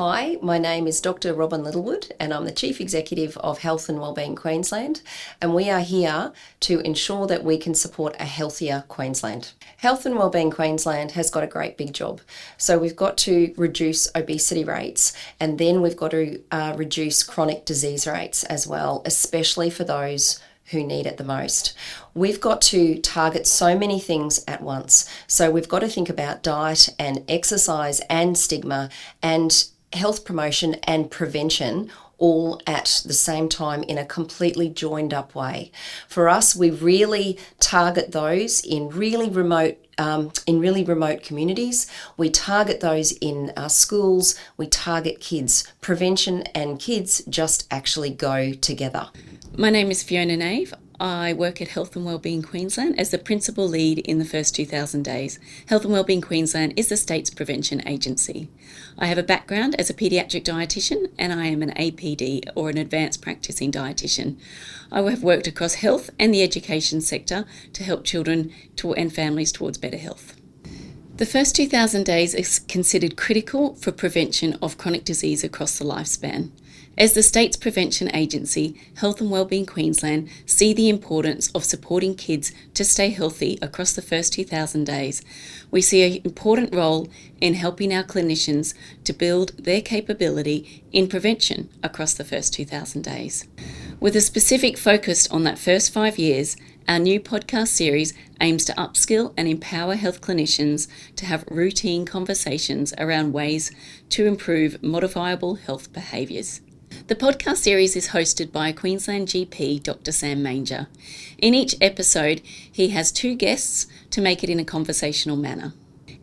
Hi, my name is Dr. Robyn Littlewood and I'm the Chief Executive of Health and Wellbeing Queensland, and we are here to ensure that we can support a healthier Queensland. Health and Wellbeing Queensland has got a great big job. So we've got to reduce obesity rates, and then we've got to reduce chronic disease rates as well, especially for those who need it the most. We've got to target so many things at once. So we've got to think about diet and exercise and stigma and health promotion and prevention all at the same time in a completely joined up way. For us, we really target those in really remote communities. We target those in our schools. We target kids. Prevention and kids just actually go together. My name is Fiona Nave. I work at Health and Wellbeing Queensland as the Principal Lead in the first 2,000 days. Health and Wellbeing Queensland is the state's prevention agency. I have a background as a paediatric dietitian and I am an APD or an advanced practising dietitian. I have worked across health and the education sector to help children and families towards better health. The first 2,000 days is considered critical for prevention of chronic disease across the lifespan. As the state's prevention agency, Health and Wellbeing Queensland see the importance of supporting kids to stay healthy across the first 2,000 days. We see an important role in helping our clinicians to build their capability in prevention across the first 2,000 days. With a specific focus on that first 5 years, our new podcast series aims to upskill and empower health clinicians to have routine conversations around ways to improve modifiable health behaviours. The podcast series is hosted by Queensland GP Dr. Sam Manger. In each episode, he has 2 guests to make it in a conversational manner.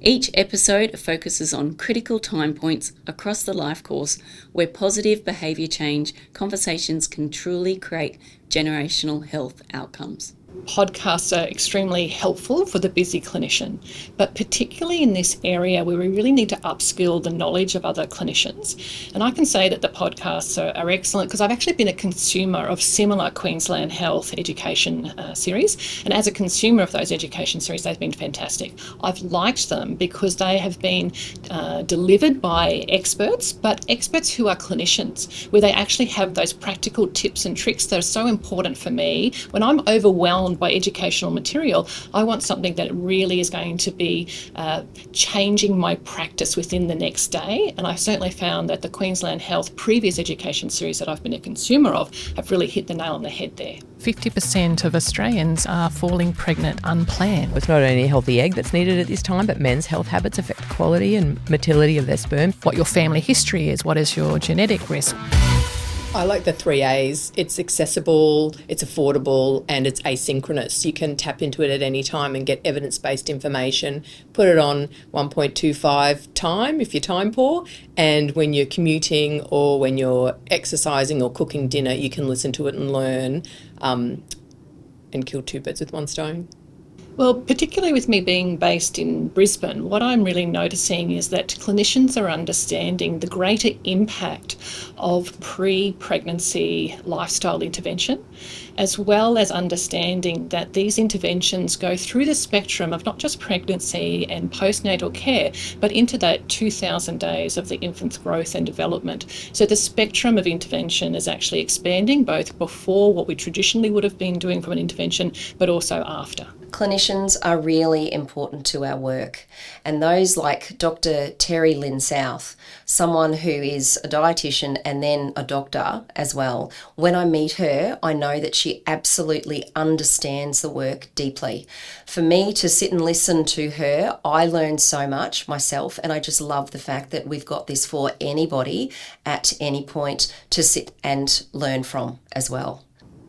Each episode focuses on critical time points across the life course where positive behaviour change conversations can truly create generational health outcomes. Podcasts are extremely helpful for the busy clinician, but particularly in this area where we really need to upskill the knowledge of other clinicians. And I can say that the podcasts are excellent because I've actually been a consumer of similar Queensland Health education series. And as a consumer of those education series, they've been fantastic. I've liked them because they have been delivered by experts, but experts who are clinicians, where they actually have those practical tips and tricks that are so important for me. When I'm overwhelmed by educational material, I want something that really is going to be changing my practice within the next day. And I certainly found that the Queensland Health previous education series that I've been a consumer of have really hit the nail on the head there. 50% of Australians are falling pregnant unplanned. It's not only a healthy egg that's needed at this time, but men's health habits affect quality and motility of their sperm. What your family history is, what is your genetic risk? I like the 3 A's. It's accessible, it's affordable, and it's asynchronous. You can tap into it at any time and get evidence-based information. Put it on 1.25 time if you're time poor, and when you're commuting or when you're exercising or cooking dinner, you can listen to it and learn and kill 2 birds with 1 stone. Well, particularly with me being based in Brisbane, what I'm really noticing is that clinicians are understanding the greater impact of pre-pregnancy lifestyle intervention, as well as understanding that these interventions go through the spectrum of not just pregnancy and postnatal care, but into that 2,000 days of the infant's growth and development. So the spectrum of intervention is actually expanding, both before what we traditionally would have been doing from an intervention, but also after. Clinicians are really important to our work, and those like Dr. Terri-Lynne South, someone who is a dietitian and then a doctor as well. When I meet her, I know that she absolutely understands the work deeply. For me to sit and listen to her, I learn so much myself, and I just love the fact that we've got this for anybody at any point to sit and learn from as well.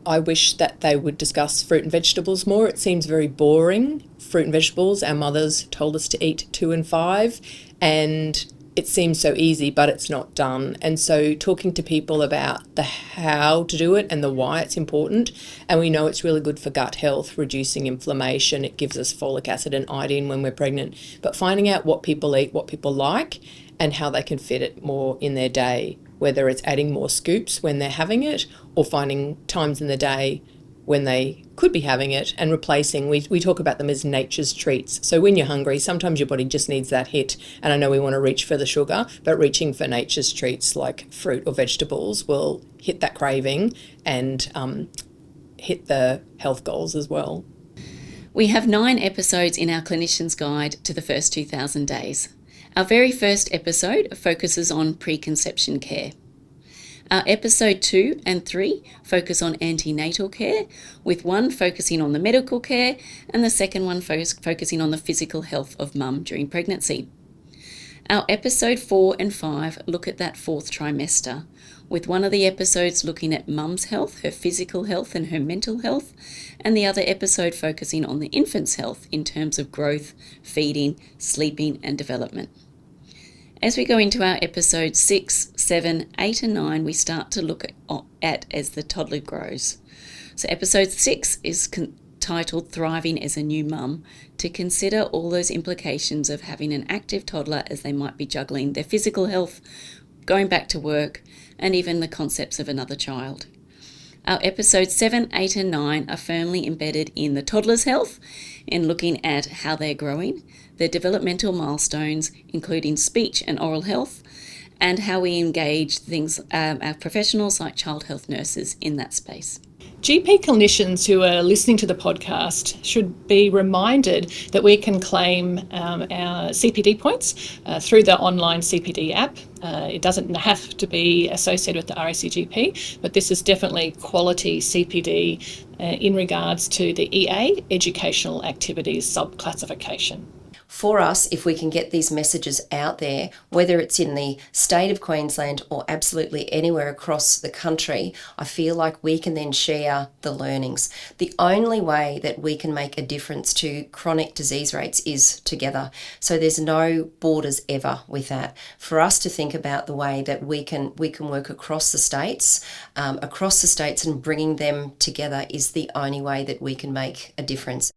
I wish that they would discuss fruit and vegetables more. It seems very boring. Fruit and vegetables, our mothers told us to eat 2 and 5, and it seems so easy, but it's not done. And so talking to people about the how to do it and the why it's important, and we know it's really good for gut health, reducing inflammation. It gives us folic acid and iodine when we're pregnant. But finding out what people eat, what people like, and how they can fit it more in their day, whether it's adding more scoops when they're having it or finding times in the day when they could be having it, and replacing, we talk about them as nature's treats. So when you're hungry, sometimes your body just needs that hit, and I know we want to reach for the sugar, but reaching for nature's treats like fruit or vegetables will hit that craving and hit the health goals as well. We have 9 episodes in our Clinician's Guide to the First 2,000 Days. Our very first episode focuses on preconception care. Our episode 2 and 3 focus on antenatal care, with one focusing on the medical care and the second one focusing on the physical health of mum during pregnancy. Our episode 4 and 5 look at that 4th trimester, with one of the episodes looking at mum's health, her physical health and her mental health, and the other episode focusing on the infant's health in terms of growth, feeding, sleeping and development. As we go into our episodes 6, 7, 8 and 9, we start to look at as the toddler grows. So episode 6 is titled Thriving as a New Mum, to consider all those implications of having an active toddler as they might be juggling their physical health, going back to work, and even the concepts of another child. Our episodes 7, 8 and 9 are firmly embedded in the toddler's health, in looking at how they're growing, their developmental milestones, including speech and oral health, and how we engage our professionals like child health nurses in that space. GP clinicians who are listening to the podcast should be reminded that we can claim our CPD points through the online CPD app. It doesn't have to be associated with the RACGP, but this is definitely quality CPD in regards to the EA, Educational Activities Subclassification. For us, if we can get these messages out there, whether it's in the state of Queensland or absolutely anywhere across the country, I feel like we can then share the learnings. The only way that we can make a difference to chronic disease rates is together. So there's no borders ever with that. For us to think about the way that we can work across the states and bringing them together is the only way that we can make a difference.